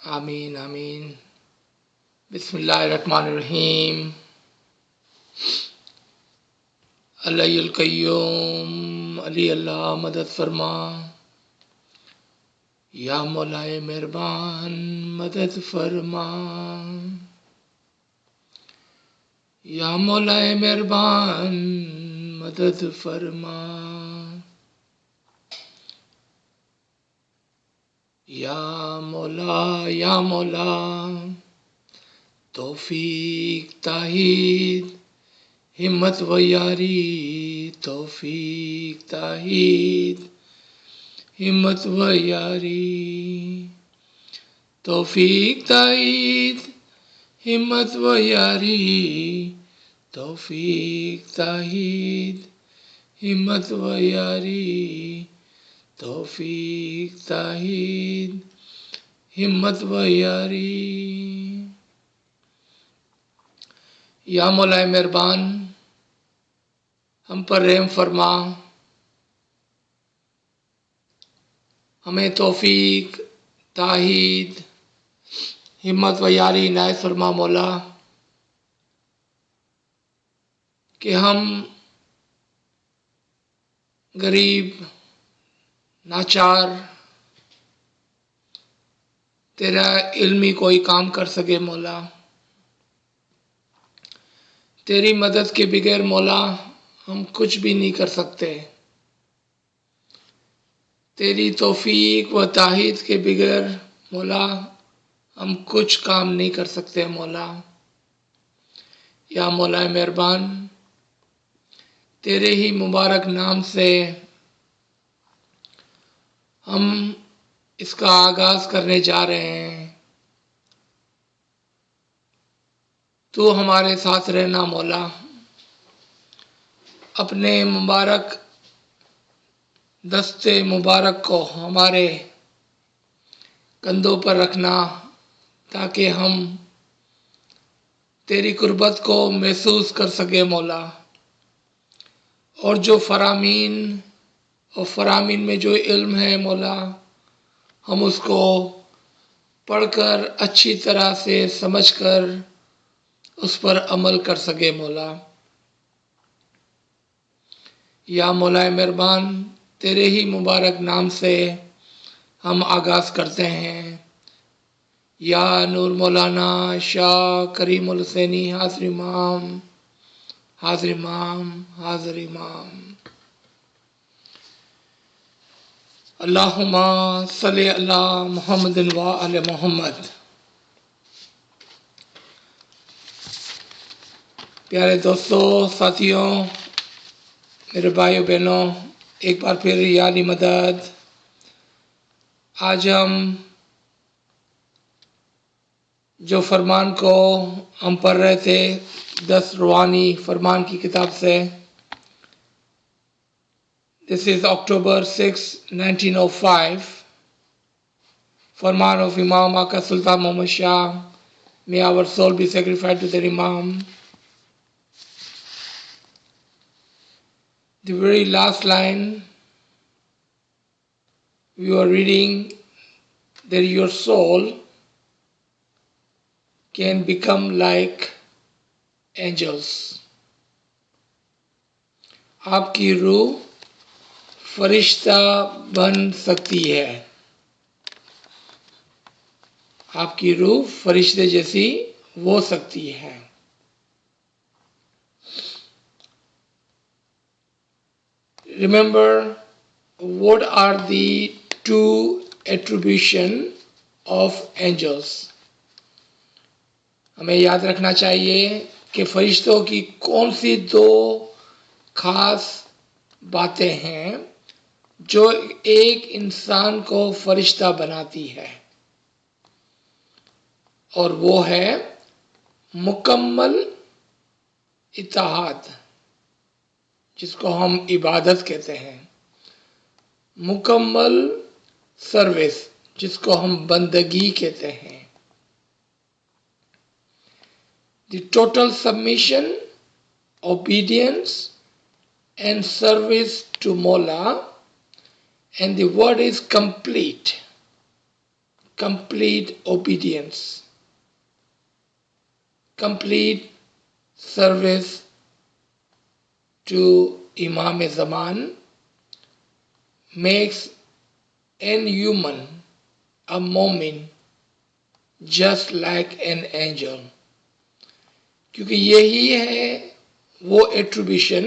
आमीन आमीन। बिस्मिल्लाहिर्रहमानिर्रहीम। अल्लाहुल कय्यूम अली अल्लाह मदद फरमा। या मौलाए मेहरबान मदद फरमा। या मौलाए मेहरबान मदद फरमा। या मौला तौफीक ताहीद हिम्मत व यारी। तौफीक ताहीद हिम्मत व यारी। तौफीक ताईद हिम्मत व यारी। तौफीक ताईद हिम्मत व यारी। तौफीक ताईद हिम्मत व यारी। या मौलाए मेहरबान हम पर रहम फरमा। हमें तौफीक ताहीद हिम्मत व यारी इनायत फरमा मौला कि हम गरीब नाचार तेरा इल्मी कोई काम कर सके मौला। तेरी मदद के बगैर मौला हम कुछ भी नहीं कर सकते। तेरी तौफीक व ताहीद के बगैर मौला हम कुछ काम नहीं कर सकते मौला। या मौला मेहरबान तेरे ही मुबारक नाम से हम इसका आगाज करने जा रहे हैं। तू हमारे साथ रहना मौला। अपने मुबारक दस्ते मुबारक को हमारे कंधों पर रखना ताकि हम तेरी कुर्बत को महसूस कर सके मौला। और जो फरामीन में जो इल्म है मौला हम उसको पढ़कर अच्छी तरह से समझकर उस पर अमल कर सके मौला। या मौलाए मेहरबान तेरे ही मुबारक नाम से हम आगाज़ करते हैं। या नूर मौलाना शाह करीमुल हुसैनी हाज़िर इमाम हाज़िर इमाम हाज़िर इमाम। अल्लाहुम्मा सल्लि अला मुहम्मदिन व आले मोहम्मद। प्यारे दोस्तों साथियों मेरे भाइयों बहनों एक बार फिर या अली मदद। आज हम जो फरमान को हम पढ़ रहे थे 10 रूहानी फरमान की किताब से। This is October 6, 1905। Farman of इमाम आका सुल्तान Mohammad Shah. May our soul be sacrificed to their Imam. The very last line we were reading that your soul can become like angels. आपकी रूह फरिश्ता बन सकती है। आपकी रूह फरिश्ते जैसी हो सकती है। Remember what are the two attribution of angels? हमें याद रखना चाहिए कि फरिश्तों की कौन सी दो खास बातें हैं जो एक इंसान को फरिश्ता बनाती है। और वो है मुकम्मल इत्तेहाद जिसको हम इबादत कहते हैं। मुकम्मल सर्विस जिसको हम बंदगी कहते हैं। The total submission, obedience and service to Mola, and the word is complete. complete obedience, complete service to Imam Zaman makes an human, a momin, just like an angel. क्योंकि यही है वो एट्रीब्यूशन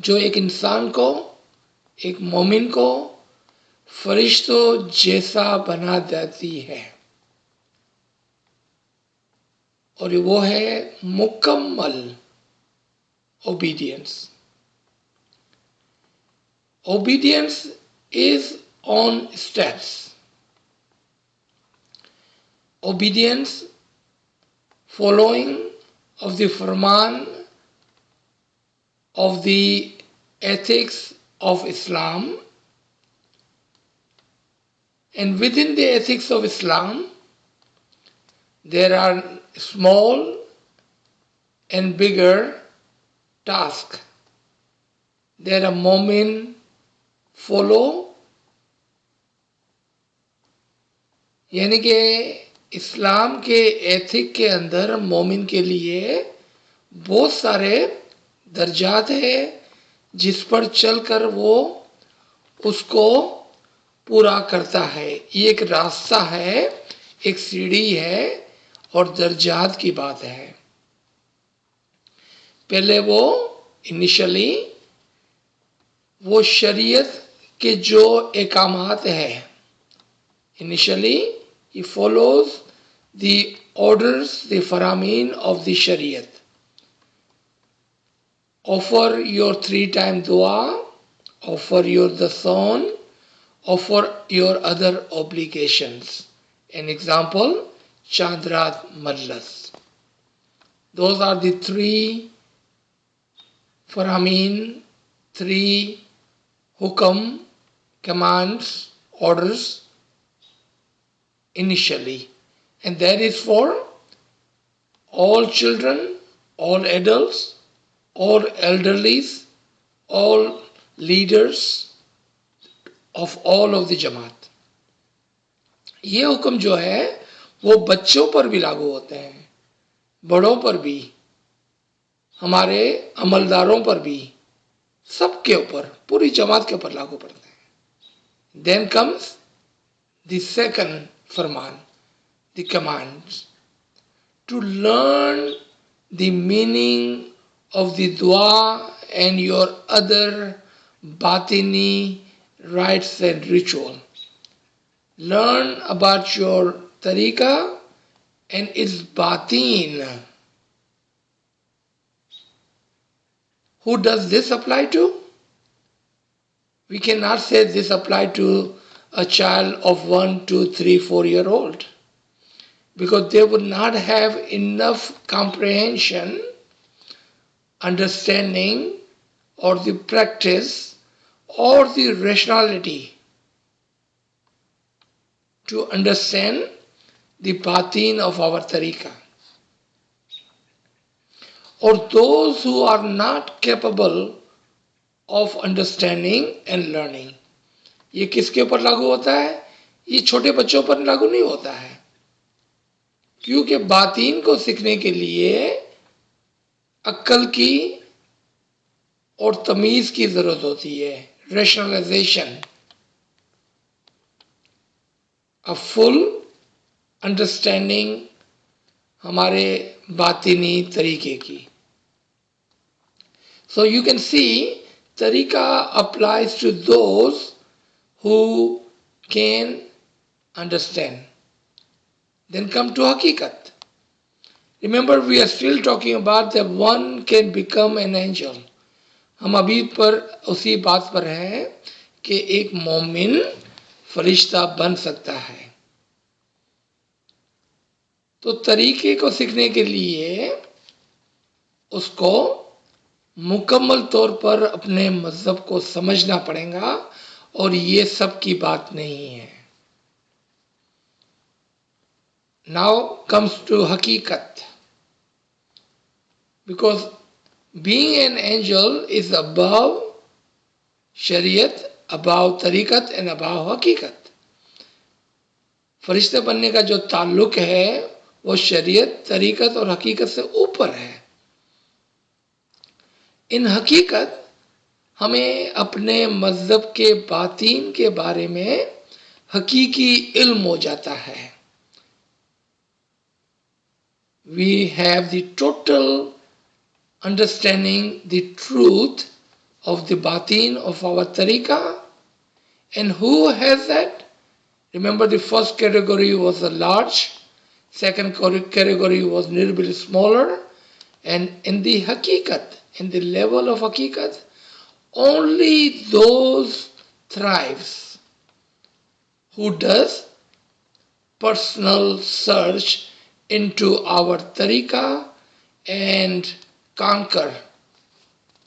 जो एक इंसान को, एक मोमिन को फरिश्तों जैसा बना देती है, और वो है मुकम्मल obedience. Obedience is on steps. Obedience, following of the Farman of the ethics of Islam, and within the ethics of Islam there are small and bigger tasks that a momin follow. यानी कि इस्लाम के ethic के अंदर मोमिन के लिए बहुत सारे दर्जात है जिस पर चलकर वो उसको पूरा करता है. ये एक रास्ता है, एक सीढ़ी है और दर्जात की बात है. पहले वो इनिशियली वो शरीयत के जो एकामात है, initially he follows the orders, the faramin of the Shariat. Offer your 3-time dua, offer your dasan, offer your other obligations. An example, Chandrat Majlas. Those are the 3 faramin, 3 hukam, commands, orders initially, and that is for all children, all adults, all elderlies, all leaders of all of the Jamaat. ये हुक्म जो है वो बच्चों पर भी लागू होते हैं, बड़ों पर भी, हमारे अमलदारों पर भी, सबके ऊपर, पूरी जमात के ऊपर लागू पड़ते हैं. Then comes the second Farman, the commands, to learn the meaning of the dua and your other batini rites and ritual. Learn about your tariqa and its batin. Who does this apply to? We cannot say this apply to a child of 1, 2, 3, 4 year old, because they would not have enough comprehension, understanding, or the practice, or the rationality to understand the batin of our tariqa. Or those who are not capable of understanding and learning. ये किसके ऊपर लागू होता है? ये छोटे बच्चों पर लागू नहीं होता है, क्योंकि बातीन को सीखने के लिए अक्ल की और तमीज की जरूरत होती है, रैशनलाइजेशन, अ फुल अंडरस्टैंडिंग हमारे बातिनी तरीके की. So you can see tariqa applies to those who can understand. Then come to hakikat. Remember, we are still talking about that one can become an angel. हम अभी पर उसी बात पर हैं कि एक मोमिन फरिश्ता बन सकता है. तो तरीके को सीखने के लिए उसको मुकम्मल तौर पर अपने मजहब को समझना पड़ेगा, और ये सब की बात नहीं है. Now comes to hakikat, because being an angel is above shariat, above tariqat, and above hakikat. फरिश्ते बनने का जो ताल्लुक है वो शरीयत, तरीकत और हकीकत से ऊपर है। इन हकीकत हमें अपने मज़हब के बातीन के बारे में हकीकी इल्म हो जाता है। We have the total understanding the truth of the batin of our tariqah. And who has that? Remember, the first category was the large, second category was a little bit smaller, and in the hakikat, in the level of hakikat, only those thrives who does personal search into our tariqah and conquer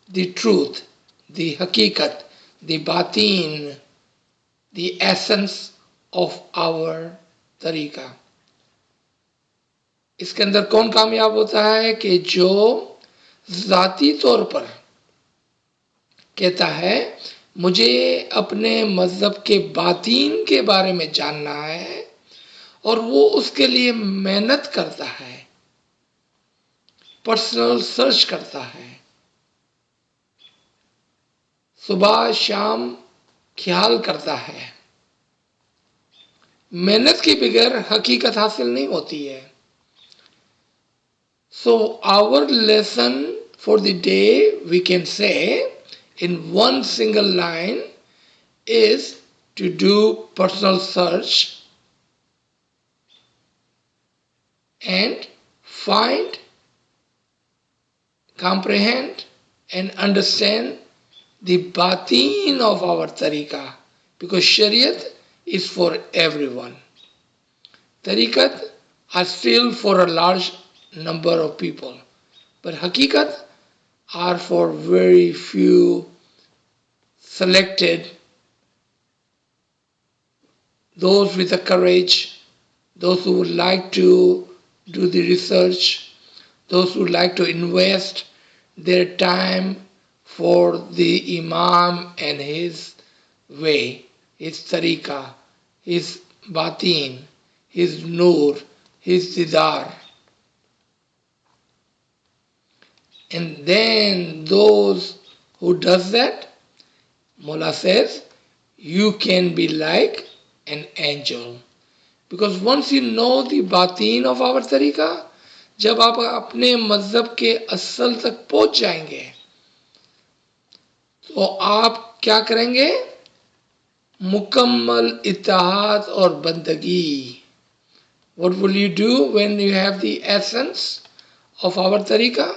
the truth, the hakikat, the batin, the essence of our tariqah. इसके अंदर कौन कामयाब होता है कि जो ज़ाती तौर पर कहता है मुझे अपने मज़हब के बातीन के बारे में जानना है और वो उसके लिए मेहनत करता है, पर्सनल सर्च करता है, सुबह शाम ख्याल करता है। मेहनत के बगैर हकीकत हासिल नहीं होती है। So our lesson for the day, we can say in one single line, is to do personal search and find, comprehend and understand the batin of our tariqah, because Shariat is for everyone. Tariqat are still for a large number of people, but Hakikat are for very few selected, those with the courage, those who would like to do the research, those who would like to invest their time for the Imam and his way, his tariqah, his batin, his nur, his didar. And then those who does that, Mullah says, you can be like an angel. Because once you know the batin of our tariqah, जब आप अपने मज़हब के असल तक पहुंच जाएंगे तो आप क्या करेंगे? मुकम्मल इत्तेहाद और बंदगी. What will you do when you have the essence of our tariqah?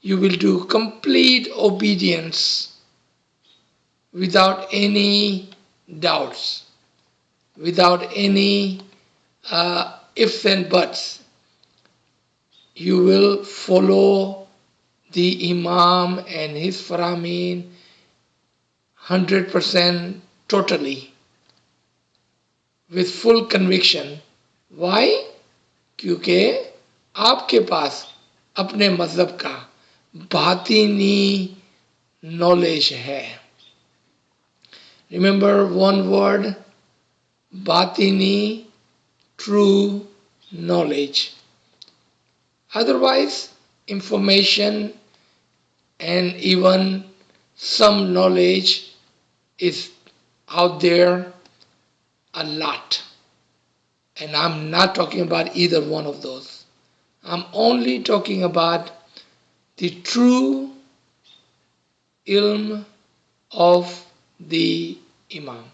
You will do complete obedience without any doubts, without any ifs and buts. You will follow the Imam and his Farman 100% totally, with full conviction. Why? क्योंकि आपके पास अपने मज़हब का बातिनी knowledge है. Remember one word, batini, true knowledge. Otherwise, information and even some knowledge is out there a lot. And I'm not talking about either one of those. I'm only talking about the true ilm of the Imam.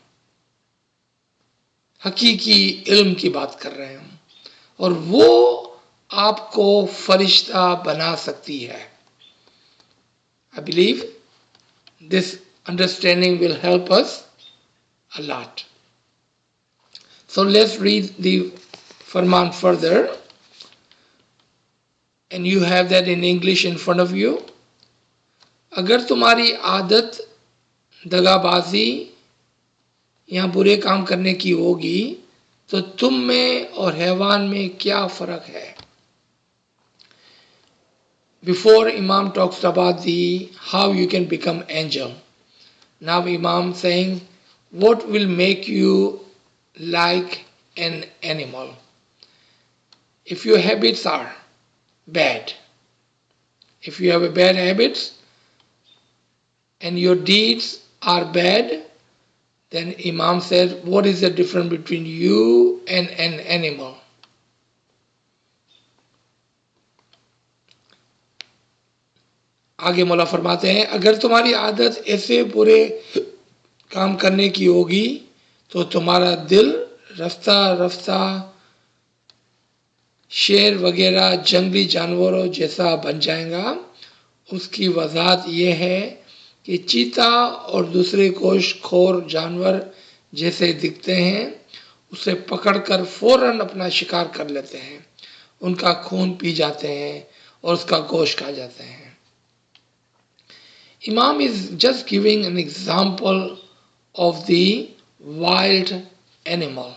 हकीकी इल्म की बात कर रहे हैं हम, और वो आपको फरिश्ता बना सकती है. I believe this understanding will help us a lot. So let's read the Farman further, and you have that in English in front of you. अगर तुम्हारी आदत दगाबाजी या बुरे काम करने की होगी तो तुम में और हैवान में क्या फर्क है? Before Imam talks about the how you can become angel. Now Imam saying what will make you like an animal. If your habits are bad, if you have a bad habits and your deeds are bad, then Imam said, what is the difference between you and an animal? आगे मौला फरमाते हैं, अगर तुम्हारी आदत ऐसे बुरे काम करने की होगी तो तुम्हारा दिल रफ्ता रफ्ता शेर वगैरह जंगली जानवरों जैसा बन जाएगा। उसकी वजह यह है कि चीता और दूसरे गोश्तखोर जानवर जैसे दिखते हैं, उसे पकड़कर फौरन अपना शिकार कर लेते हैं, उनका खून पी जाते हैं और उसका गोश्त खा जाते हैं। Imam is just giving an example of the wild animal.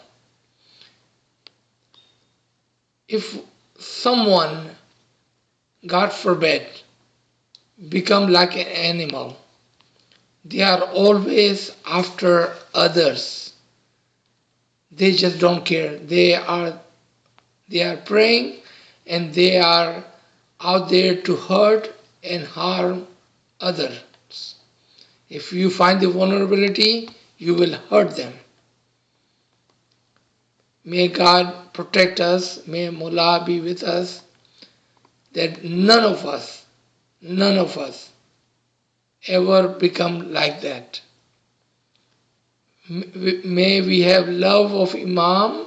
If someone, God forbid, become like an animal, they are always after others. They just don't care. They are praying and they are out there to hurt and harm others. If you find the vulnerability, you will hurt them. May God protect us, may Mullah be with us, that none of us ever become like that. May we have love of Imam,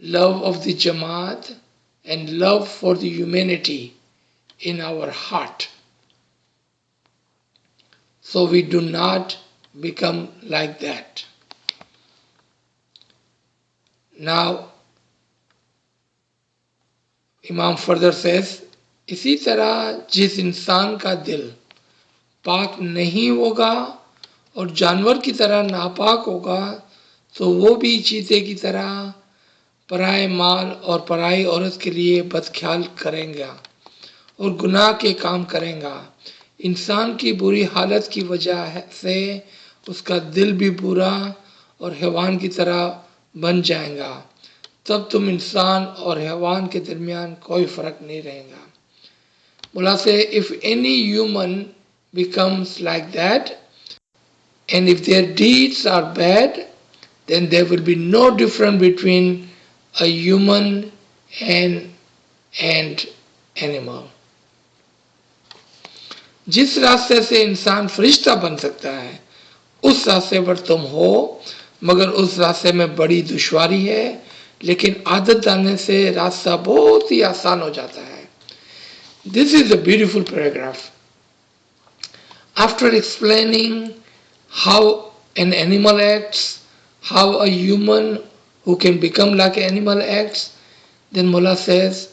love of the Jamaat, and love for the humanity in our heart, so we do not become like that. Now, Imam further says, इसी तरह जिस इंसान का दिल पाक नहीं होगा और जानवर की तरह नापाक होगा, तो वो भी चीते की तरह पराए माल और पराई औरत के लिए बदख्याल करेगा और गुनाह के काम करेगा। इंसान की बुरी हालत की वजह से उसका दिल भी बुरा और हैवान की तरह बन जाएगा, तब तुम इंसान और हैवान के दरमियान कोई फर्क नहीं रहेगा। Mullah say, if any human becomes like that, and if their deeds are bad, then there will be no difference between a human and animal. जिस रास्ते से इंसान फरिश्ता बन सकता है, उस रास्ते पर तुम हो, मगर उस रास्ते में बड़ी दुश्वारी है, लेकिन आदत डालने से रास्ता बहुत ही आसान हो जाता है। This is a beautiful paragraph. After explaining how an animal acts, how a human who can become like an animal acts, then Mullah says,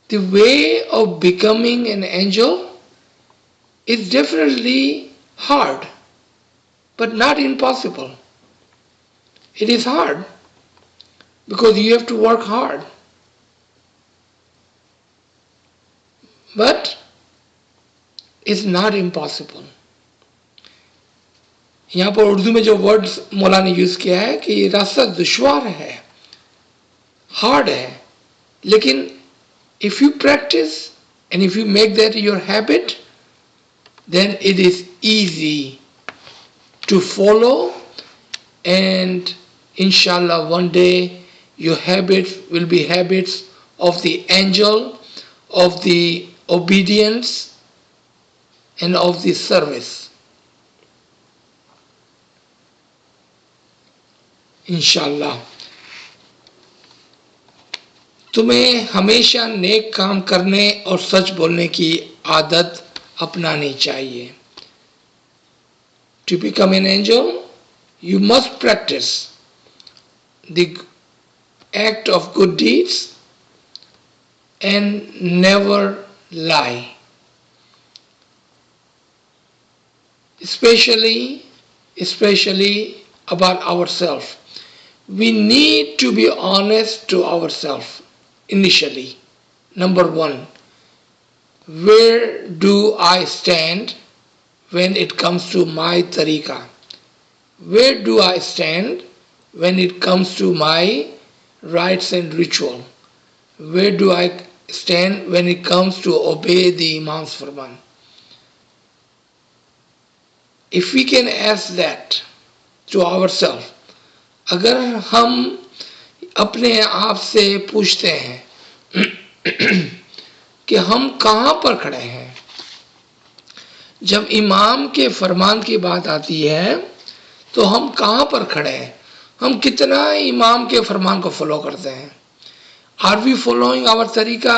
the way of becoming an angel is definitely hard, but not impossible. It is hard because you have to work hard. But it's not impossible. यहाँ पर उर्दू में जो words मौला ने use किया है कि ये रास्ता दुश्वार है, हार्ड है, लेकिन if you practice and if you make that your habit, then it is easy to follow, and inshallah one day your habits will be habits of the angel, of the obedience, and of the service. इंशाल्लाह तुम्हें हमेशा नेक काम करने और सच बोलने की आदत अपनानी चाहिए। To become an angel, you must practice the act of good deeds and never lie. Especially about ourselves. We need to be honest to ourselves initially. Number one, where do I stand when it comes to my tariqah? Where do I stand when it comes to my rites and ritual? Where do I stand when it comes to obey the Imam's Farman? If we can ask that to ourselves, अगर हम अपने आप से पूछते हैं कि हम कहाँ पर खड़े हैं जब इमाम के फरमान की बात आती है, तो हम कहाँ पर खड़े हैं, हम कितना इमाम के फरमान को फॉलो करते हैं? Are we following our तरीका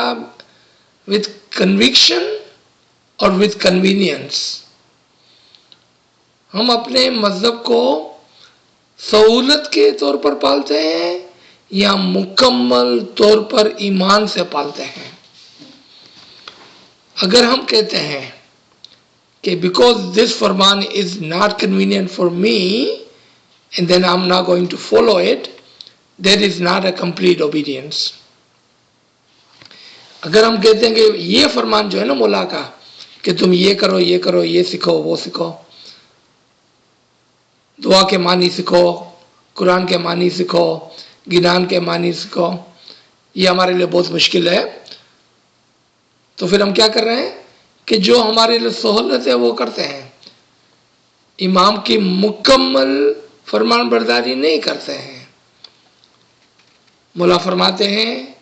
with conviction or with convenience? हम अपने मजहब को सहूलत के तौर पर पालते हैं या मुकम्मल तौर पर ईमान से पालते हैं? अगर हम कहते हैं कि because this Farman is not convenient for me and then I'm not going to follow it, that is not a complete obedience. अगर हम कहते हैं कि ये फरमान जो है ना मौला का कि तुम ये करो, ये सीखो, वो सीखो, दुआ के मानी सीखो, कुरान के मानी सीखो, गिनान के मानी सीखो, ये हमारे लिए बहुत मुश्किल है, तो फिर हम क्या कर रहे हैं कि जो हमारे लिए सहूलत है वो करते हैं, इमाम की मुकम्मल फरमान बरदारी नहीं करते हैं। मौला फरमाते हैं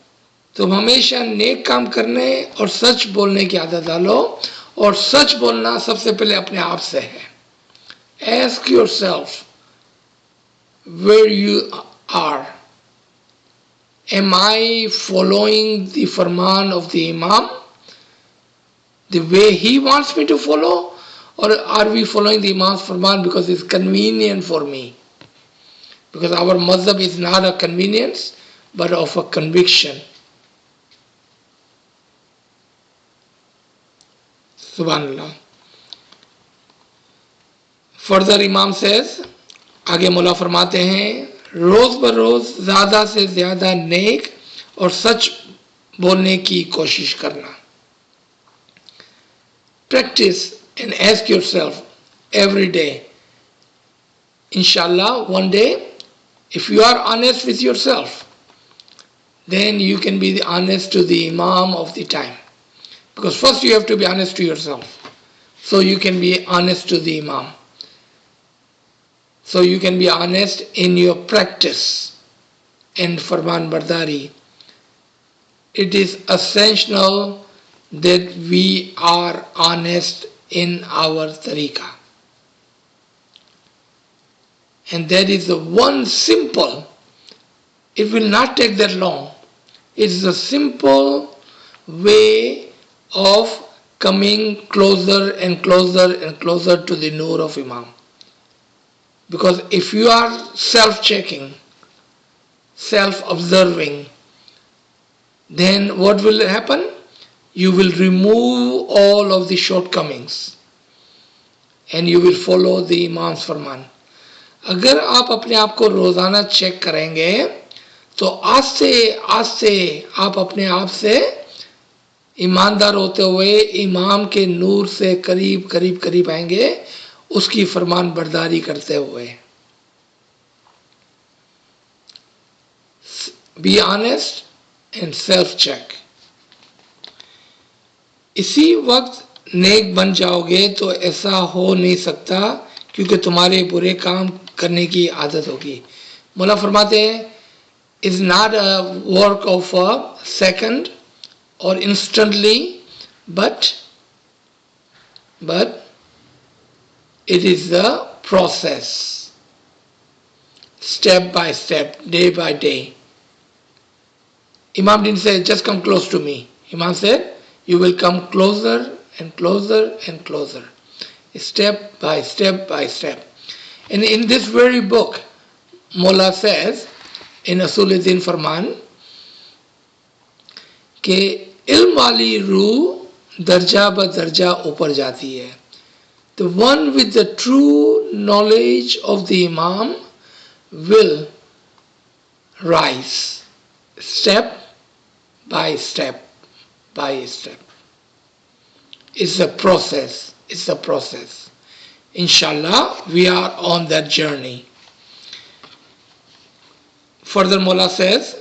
तुम हमेशा नेक काम करने और सच बोलने की आदत डालो, और सच बोलना सबसे पहले अपने आप से है। Ask yourself where you are. Am I following the farman of the Imam the way he wants me to follow, or are we following the Imam's farman because it's convenient for me? Because our mazhab is not a convenience but of a conviction. Subhanallah. Further Imam says, आगे मौला फरमाते हैं रोज बरोज ज्यादा से ज्यादा नेक और सच बोलने की कोशिश करना. Practice and ask yourself every day. Inshallah, one day, if you are honest with yourself, then you can be honest to the Imam of the time. Because first you have to be honest to yourself, so you can be honest to the Imam. So you can be honest in your practice and Farman Bardari. It is essential that we are honest in our tariqah. And that is the one simple, it will not take that long. It is a simple way of coming closer and closer and closer to the Noor of Imam. Because if you are self-checking, self-observing, then what will happen? You will remove all of the shortcomings and you will follow the Imam's Farman. अगर आप अपने आप को रोजाना check करेंगे तो आज से आप अपने आप से ईमानदार होते हुए इमाम के नूर से करीब करीब करीब आएंगे, उसकी फरमान बरदारी करते हुए. Be honest and self check. इसी वक्त नेक बन जाओगे तो ऐसा हो नहीं सकता क्योंकि तुम्हारे बुरे काम करने की आदत होगी. मौला फरमाते हैं is not a work of a second or instantly, but it is a process, step by step, day by day. Imam didn't say just come close to me. Imam said you will come closer and closer and closer, step by step by step. And in this very book, Mola says in Asuluddin Farman कि इल्म वाली रूह दर्जा ब दर्जा ऊपर जाती है. The one with the true knowledge of the Imam will rise step by step by step. It's a process. It's a process. Inshallah, we are on that journey. Further मौला सेज,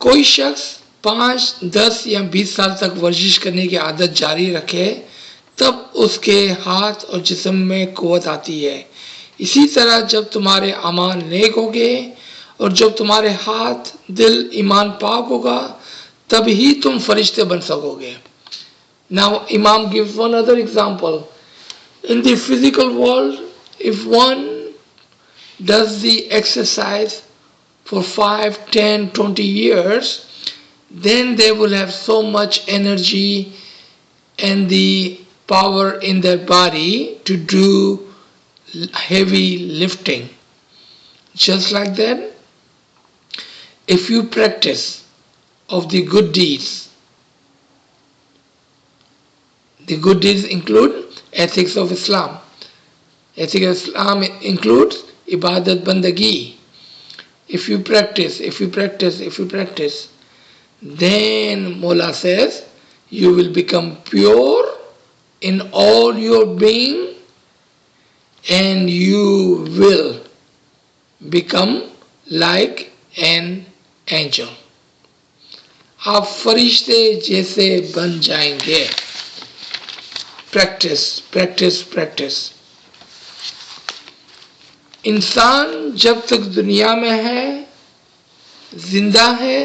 कोई शख्स 5, 10 या 20 साल तक वर्जिश करने की आदत जारी रखे तब उसके हाथ और जिस्म में कुव्वत आती है। इसी तरह जब तुम्हारे अमाल नेक होंगे और जब तुम्हारे हाथ दिल ईमान पाक होगा तब ही तुम फरिश्ते बन सकोगे। Now Imam gives one other example. In the physical world, if one does the exercise for 5, 10, 20 years, then they will have so much energy and the power in their body to do heavy lifting. Just like that, if you practice of the good deeds, the good deeds include ethics of Islam. Ethics of Islam includes ibadat bandagi. If you practice, then Mola says you will become pure in all your being and you will become like an angel. आप फरिश्ते जैसे बन जाएंगे। Practice practice practice. इंसान जब तक दुनिया में है, जिंदा है,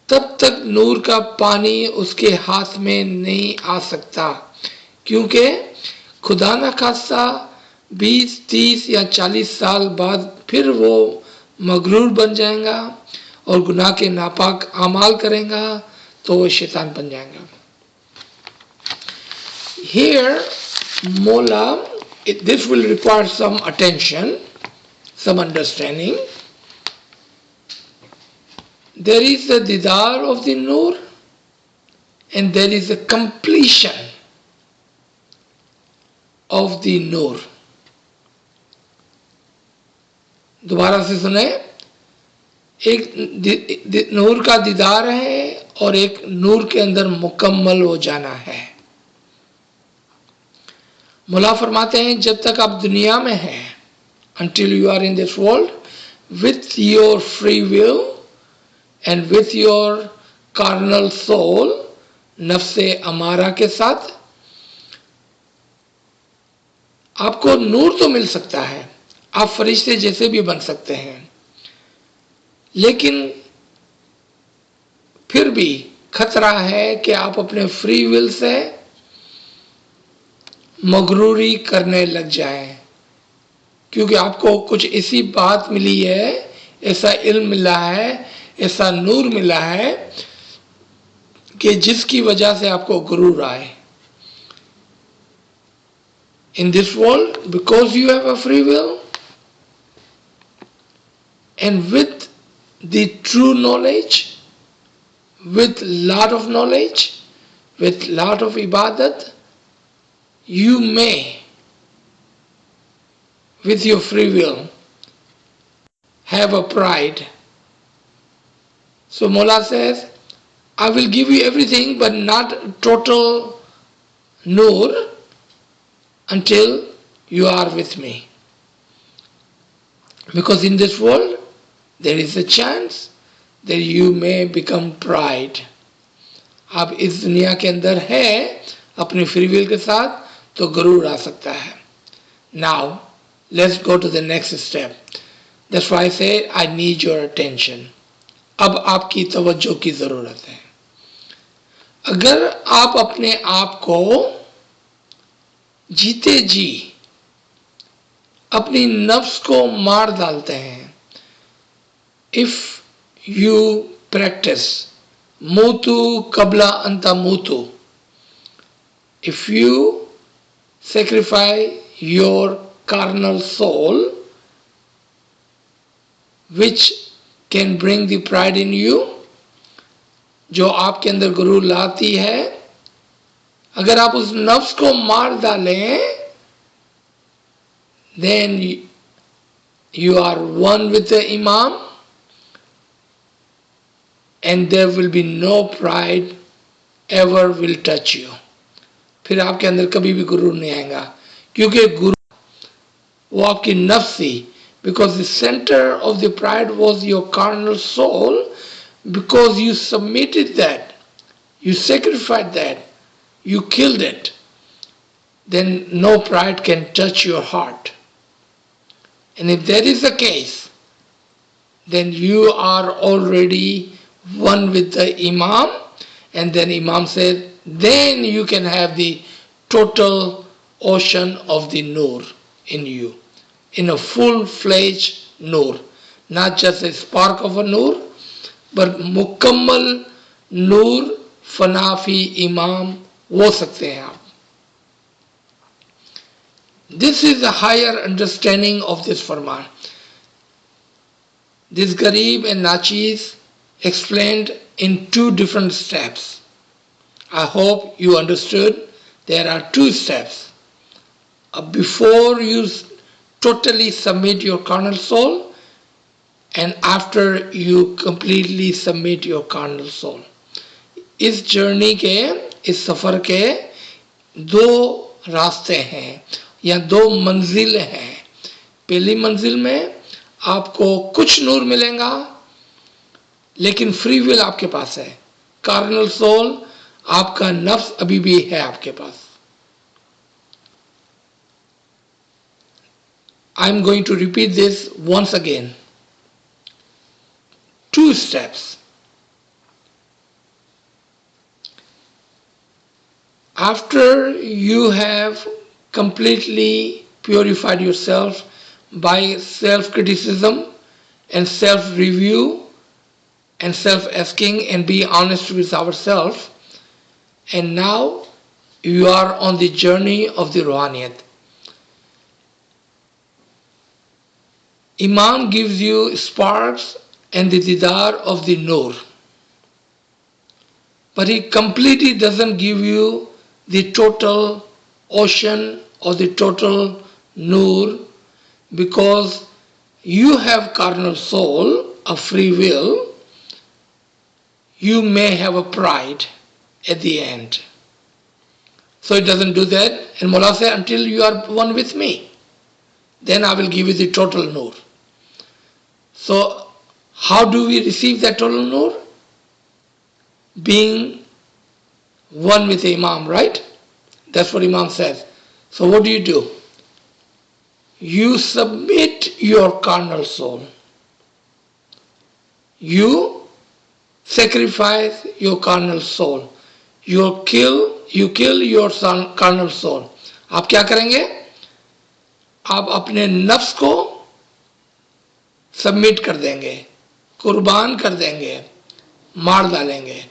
तब तक नूर का पानी उसके हाथ में नहीं आ सकता, क्योंकि खुदा न खास्ता 20, 30 या 40 साल बाद फिर वो मगरूर बन जाएगा और गुनाह के नापाक अमाल करेगा तो वो शैतान बन जाएगा। Here, Mola, this will require some attention, some understanding. There is the didar of the Noor and there is the completion of the Noor. दोबारा से सुने, एक नूर का दीदार है और एक नूर के अंदर मुकम्मल हो जाना है। मुला फरमाते हैं जब तक आप दुनिया में हैं, until you are in this world, with your free will and with your carnal soul, नफ्से अमारा के साथ, आपको नूर तो मिल सकता है, आप फरिश्ते जैसे भी बन सकते हैं, लेकिन फिर भी खतरा है कि आप अपने फ्री विल से मगरूरी करने लग जाएं, क्योंकि आपको कुछ ऐसी बात मिली है, ऐसा इल्म मिला है, ऐसा नूर मिला है कि जिसकी वजह से आपको गुरूर आए। In this world, because you have a free will and with the true knowledge, with lot of knowledge, with lot of ibadat, you may, with your free will, have a pride. So Mola says, I will give you everything but not total nur until you are with me. Because in this world, there is a chance that you may become pride. आप इस दुनिया के अंदर है अपनी free will के साथ तो गरूर आ सकता है। Now, let's go to the next step. That's why I say I need your attention. अब आपकी तवज्जो की जरूरत है। अगर आप अपने आप को जीते जी अपनी नफ्स को मार डालते हैं, if you practice mutu qabla anta mutu, if you sacrifice your carnal soul which can bring the pride in you, जो आपके अंदर गुरूर लाती है, अगर आप उस नफ्स को मार डालें, then you are one with the Imam and there will be no pride ever will touch you. फिर आपके अंदर कभी भी गुरूर नहीं आएगा, क्योंकि गुरूर वो आपकी नफ्स ही, because the center of the pride was your carnal soul, because you submitted that, you sacrificed that, you killed it, then no pride can touch your heart. And if that is the case, then you are already one with the Imam, and then Imam said, then you can have the total ocean of the Nur in you, in a full-fledged Nur, not just a spark of a Nur, but मुकम्मल नूर फनाफी इमाम हो सकते हैं आप. This is a higher understanding of this Farman. This Garib and Nachiz explained in two different steps. I hope you understood. There are two steps. Before you totally submit your carnal soul, and after you completely submit your carnal soul. इस journey के, इस सफ़र के दो रास्ते हैं या दो मंजिल हैं. पहली मंजिल में आपको कुछ नूर मिलेगा, लेकिन फ्री विल आपके पास है. कार्नल सोल, आपका नफ्स अभी भी है आपके पास. I am going to repeat this once again. Two steps. After you have completely purified yourself by self-criticism and self-review and self-asking and be honest with ourselves, and now you are on the journey of the Ruhaniyat. Imam gives you sparks and the didar of the Nur, but he completely doesn't give you the total ocean or the total Nur, because you have carnal soul, a free will. You may have a pride at the end. So it doesn't do that. And Mullah said, until you are one with me, then I will give you the total Nur. So how do we receive that total Nur? Being one with the Imam, right? That's what Imam says. So what do? You submit your carnal soul. You sacrifice your carnal soul. You kill your carnal soul. आप क्या करेंगे? आप अपने नफ्स को submit कर देंगे, कुर्बान कर देंगे, मार डालेंगे.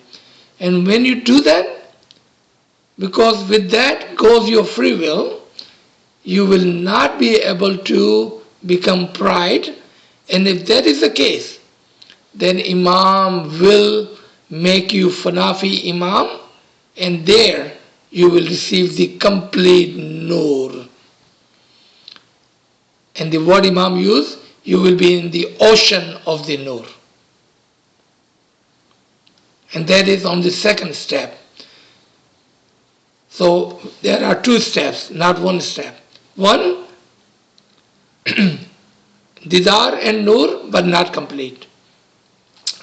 And when you do that, because with that goes your free will, you will not be able to become pride. And if that is the case, then Imam will make you Fanafi Imam, and there you will receive the complete Nur. And the word Imam used, you will be in the ocean of the Nur. And that is on the second step. So there are two steps, not one step. One, Didar and Nur, but not complete,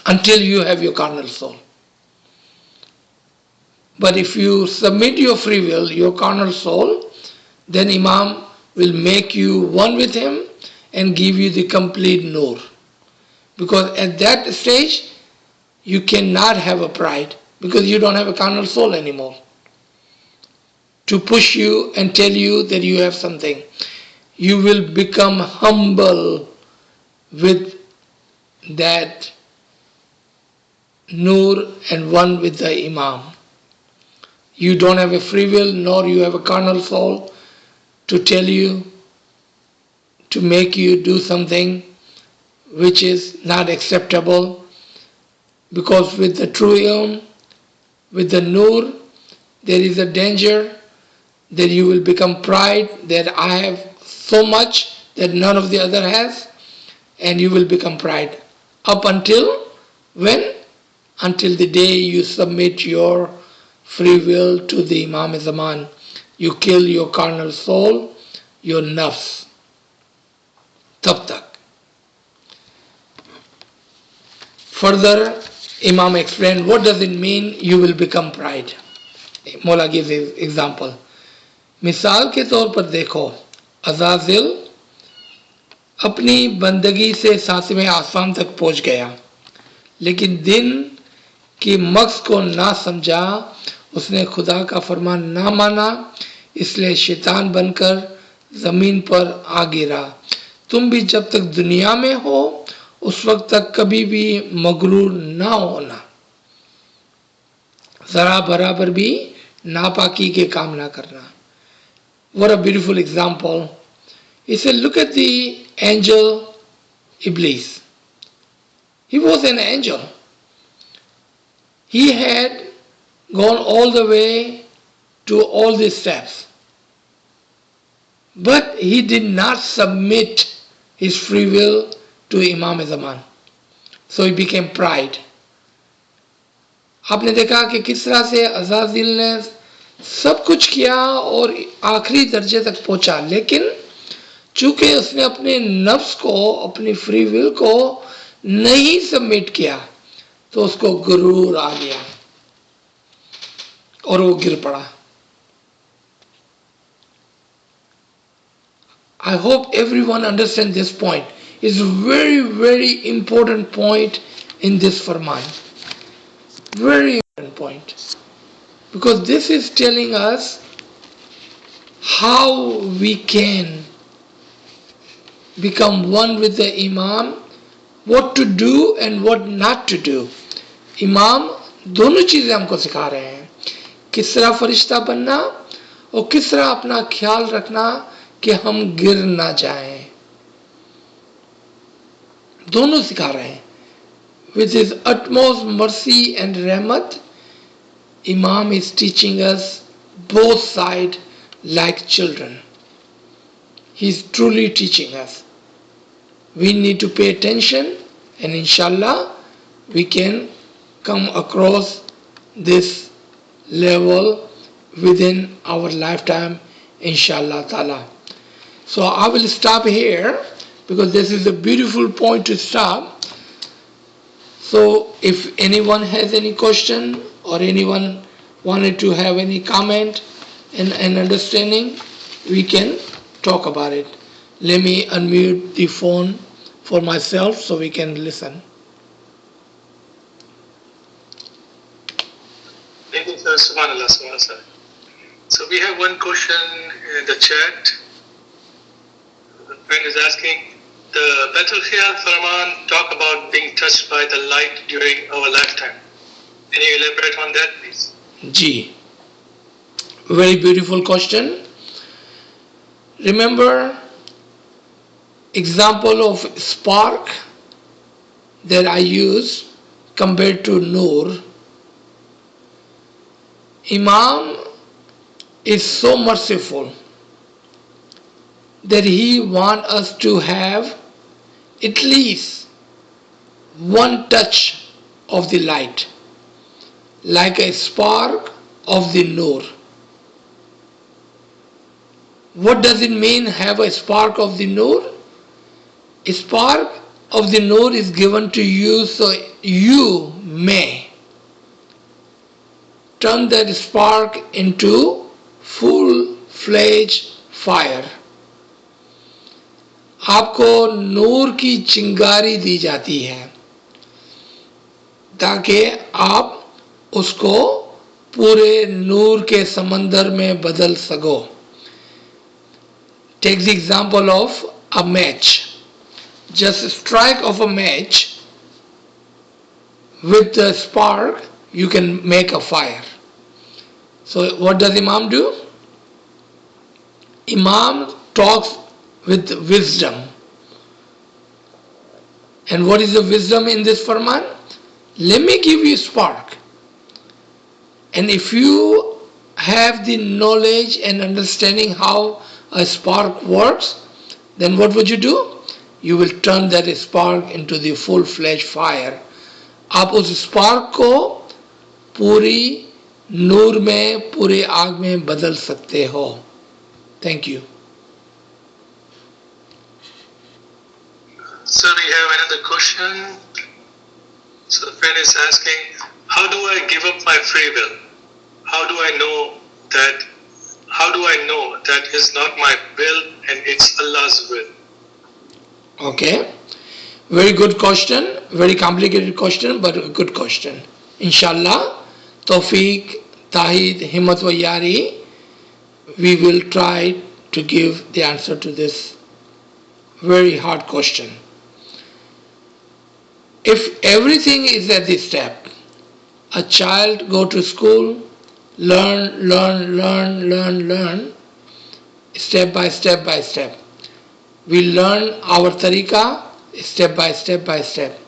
until you have your carnal soul. But if you submit your free will, your carnal soul, then Imam will make you one with him and give you the complete Nur. Because at that stage, you cannot have a pride, because you don't have a carnal soul anymore to push you and tell you that you have something. You will become humble with that Nur and one with the Imam. You don't have a free will, nor you have a carnal soul to tell you, to make you do something which is not acceptable. Because with the true ilm, with the Nur, there is a danger that you will become pride, that I have so much that none of the other has, and you will become pride. Up until when? Until the day you submit your free will to the Imam Zaman. You kill your carnal soul, your nafs. Tab tak. Further, Imam explained, what does it mean you will become pride? Mola gives example. मिसाल के तौर पर देखो, अज़ाज़िल अपनी बंदगी से सातवें आसमान तक पहुंच गया, लेकिन दिन की मकसद को ना समझा, उसने खुदा का फरमान ना माना, इसलिए शैतान बनकर जमीन पर आ गिरा। तुम भी जब तक दुनिया में हो उस वक्त तक कभी भी मगरूर ना होना, जरा बराबर भी नापाकी के काम ना करना। What a beautiful example. He said, look at the angel Iblis. He was an angel. He had gone all the way to all these steps. But he did not submit his free will to Imam Zaman. So he became pride. आपने देखा कि किस तरह से अज़ाज़िल ने सब कुछ किया और आखिरी दर्जे तक पहुंचा, लेकिन चूंकि उसने अपने नफ्स को, अपनी फ्री विल को नहीं सबमिट किया, तो उसको गुरूर आ गया और वो गिर पड़ा। I hope everyone understands this point. It's a very, very important point in this Farman. Very important point. Because this is telling us how we can become one with the Imam, what to do and what not to do. Imam दोनों चीजें हमको सिखा रहे हैं, किस तरह फरिश्ता बनना और किस तरह अपना ख्याल रखना कि हम गिर ना जाएं, दोनों सिखा रहे हैं। With his utmost mercy and rahmat, Imam is teaching us both sides like children. He is truly teaching us. We need to pay attention, and inshallah we can come across this level within our lifetime, inshallah ta'ala. So I will stop here because this is a beautiful point to stop. So if anyone has any question or anyone wanted to have any comment and understanding, we can talk about it. Let me unmute the phone for myself so we can listen. Thank you, sir. Subhanallah, subhanallah. So we have one question in the chat. The friend is asking, the Betul Khiyal Farman talk about being touched by the light during our lifetime. Can you elaborate on that, please? Ji. Very beautiful question. Remember example of spark that I use compared to Noor. Imam is so merciful that he wants us to have at least one touch of the light, like a spark of the Noor. What does it mean, have a spark of the Noor? A spark of the Noor is given to you so you may turn that spark into full-fledged fire. आपको नूर की चिंगारी दी जाती है ताकि आप उसको पूरे नूर के समंदर में बदल सको. Take the example of a match. Just a strike of a match with the spark, you can make a fire. So what does Imam do? Imam talks with wisdom. And what is the wisdom in this Farman? Let me give you a spark. And if you have the knowledge and understanding how a spark works, then what would you do? You will turn that spark into the full-fledged fire. आप उस spark को पूरी नूर में, पूरी आग में बदल सकते हो. Thank you. So we have another question. So the friend is asking, how do I give up my free will? How do I know that? How do I know that is not my will and it's Allah's will? Okay, very good question, very complicated question, but a good question. Inshallah, Tawfiq, Tahid, Himmat wa Yari, we will try to give the answer to this very hard question. If everything is at this step, a child go to school, learn, step by step by step. We learn our tariqa step by step by step.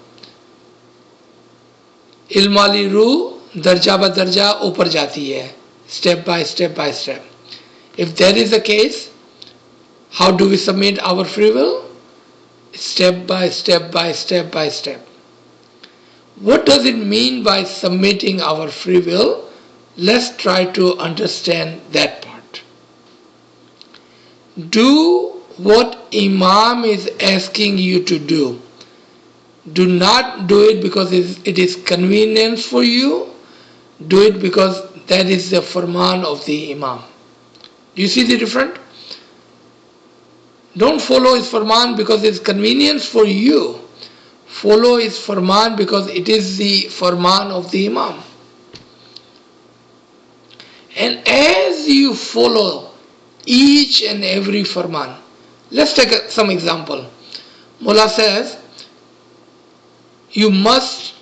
इल्माली रूह दर्जा ब दर्जा ऊपर जाती है, step by step by step. If that is the case, how do we submit our free will? Step by step by step by step. What does it mean by submitting our free will? Let's try to understand that part. Do what Imam is asking you to do. Do not do it because it is convenience for you. Do it because that is the Farman of the Imam. Do you see the difference? Don't follow his Farman because it's convenience for you. Follow his Farman because it is the Farman of the Imam. And as you follow each and every Farman, let's take some example. Mullah says, you must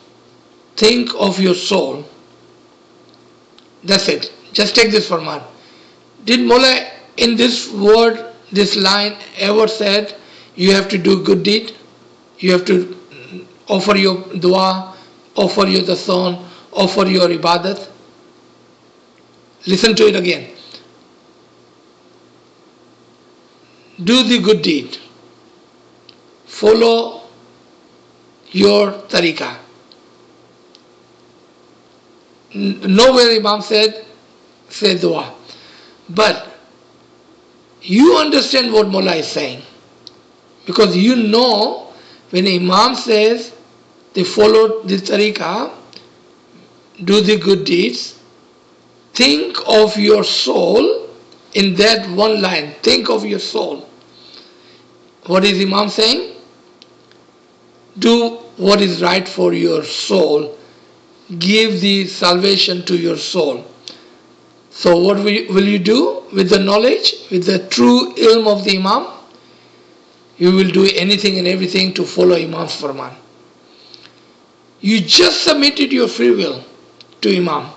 think of your soul. That's it. Just take this Farman. Did Mullah in this word, this line ever said, you have to do good deed? You have to offer your dua, offer your dasan, offer your ibadat? Listen to it again. Do the good deed. Follow your tariqah. Nowhere Imam said, say dua. But you understand what Mullah is saying. Because you know when Imam says they follow the tariqah, do the good deeds, think of your soul in that one line. Think of your soul. What is Imam saying? Do what is right for your soul. Give the salvation to your soul. So what will you do with the knowledge, with the true ilm of the Imam? You will do anything and everything to follow Imam's Farman. You just submitted your free will to Imam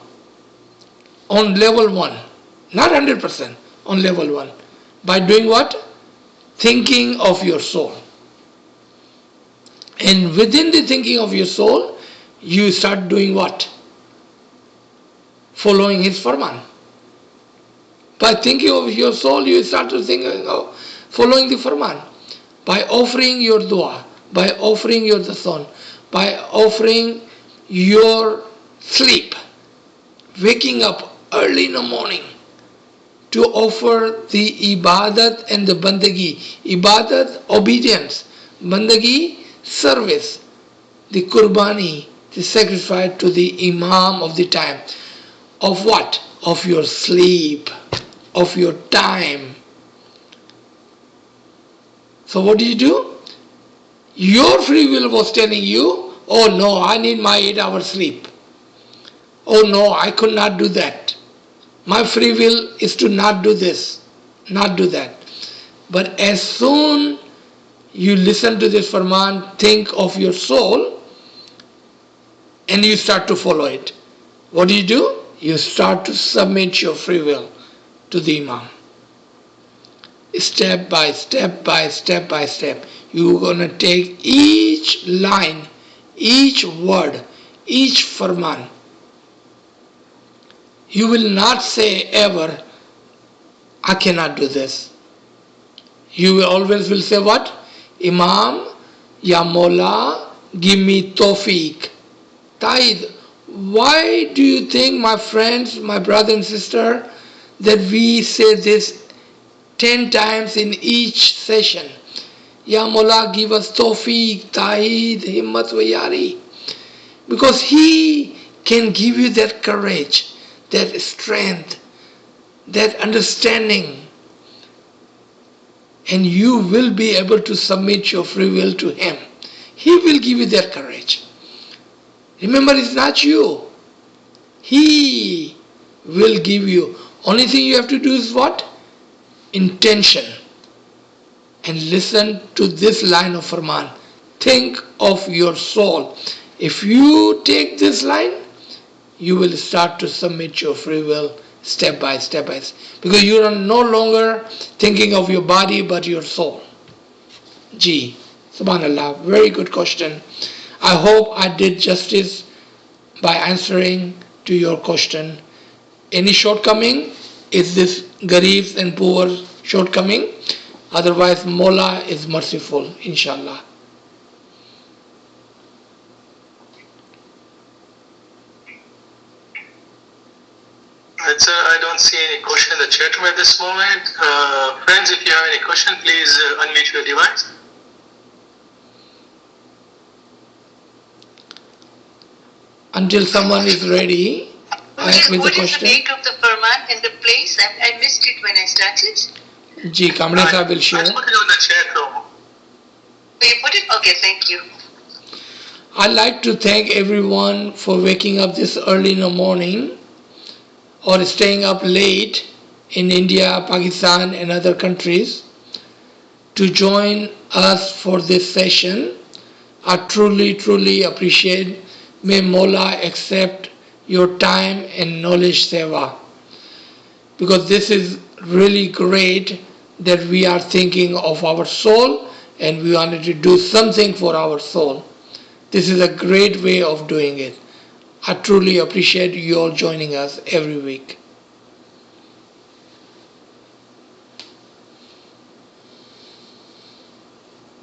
on level 1, not 100%, on level 1. By doing what? Thinking of your soul. And within the thinking of your soul, you start doing what? Following his Farman. By thinking of your soul, you start to think of following the Farman. By offering your dua, by offering your dasan, by offering your sleep, waking up early in the morning to offer the ibadat and the bandagi. Ibadat, obedience. Bandagi, service. The qurbani, the sacrifice to the Imam of the time. Of what? Of your sleep, of your time. So what did you do? Your free will was telling you, oh no, I need my 8 hours sleep. Oh no, I could not do that. My free will is to not do this, not do that. But as soon you listen to this Farman, think of your soul, and you start to follow it. What do? You start to submit your free will to the Imam. Step by step by step by step. You're going to take each line, each word, each Farman. You will not say ever, I cannot do this. You will always will say what? Imam, Ya Mawla, give me tawfiq. Taid, why do you think, my friends, my brother and sister, that we say this 10 times in each session? Ya Mawla, give us tawfiq, taid, himmat wa yari. because He can give you that courage, that strength, that understanding, and you will be able to submit your free will to Him. He will give you that courage. Remember, it's not you. He will give you. Only thing you have to do is what? Intention. And listen to this line of Farman. Think of your soul. If you take this line, you will start to submit your free will step by step by step. Because you are no longer thinking of your body but your soul. Gee, subhanallah, very good question. I hope I did justice by answering to your question. Any shortcoming is this Gareebs and poor shortcoming. Otherwise, Mola is merciful, inshallah. Sir, I don't see any question in the chat room at this moment. Friends, if you have any question, please unmute your device. Until someone is ready with the question. What is the date of the Farman and the place? I missed it when I started. Ji, Kamle Sahib will share. I put it on the chat room. Oh, you put it? Okay, thank you. I'd like to thank everyone for waking up this early in the morning or staying up late in India, Pakistan and other countries to join us for this session. I truly appreciate. May Mola accept your time and knowledge seva. Because this is really great that we are thinking of our soul and we wanted to do something for our soul. This is a great way of doing it. I truly appreciate you all joining us every week.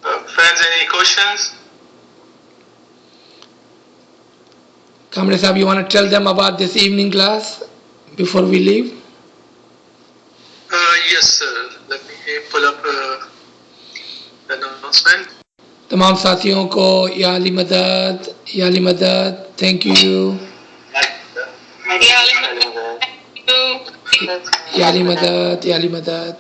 Friends, any questions? Kamle Sahib, you want to tell them about this evening class before we leave? Yes, sir. Let me pull up the announcement. तमाम साथियों को या अली मदद, thank you. या अली मदद.